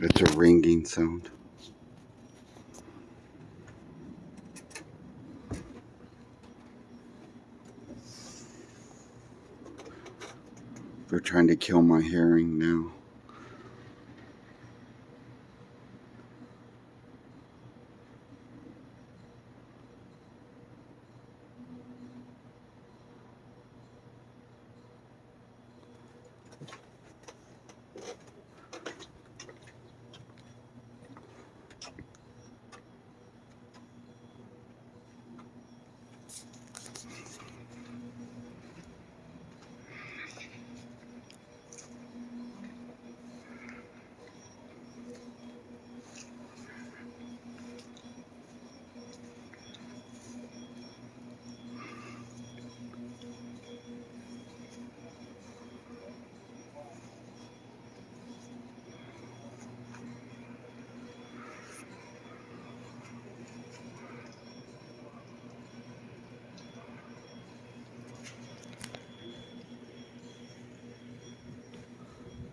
It's a ringing sound. They're trying to kill my hearing now.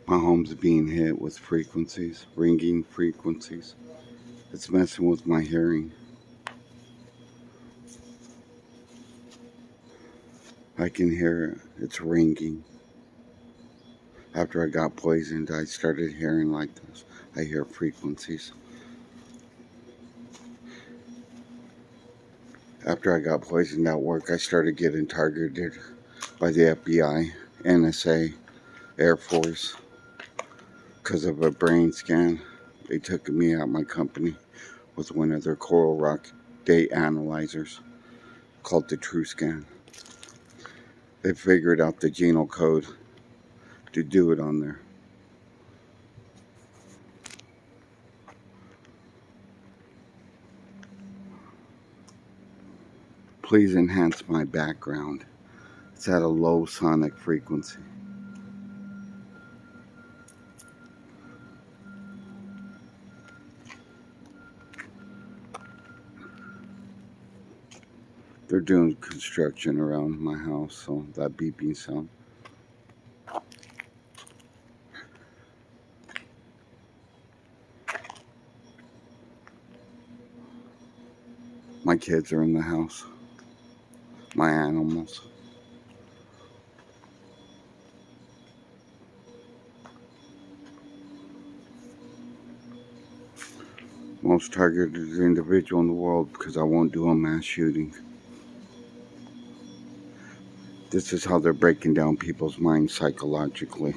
My home's being hit with frequencies, ringing frequencies. It's messing with my hearing. I can hear it. It's ringing. After I got poisoned, I started hearing like this. I hear frequencies. After I got poisoned at work, I started getting targeted by the FBI, NSA, Air Force, because of a brain scan. They took me out of my company with one of their Coral Rock data analyzers called the True Scan. They figured out the genome code to do it on there. Please enhance my background. It's at a low sonic frequency. They're doing construction around my house, so that beeping sound. My kids are in the house. My animals. Most targeted individual in the world because I won't do a mass shooting. This is how they're breaking down people's minds psychologically.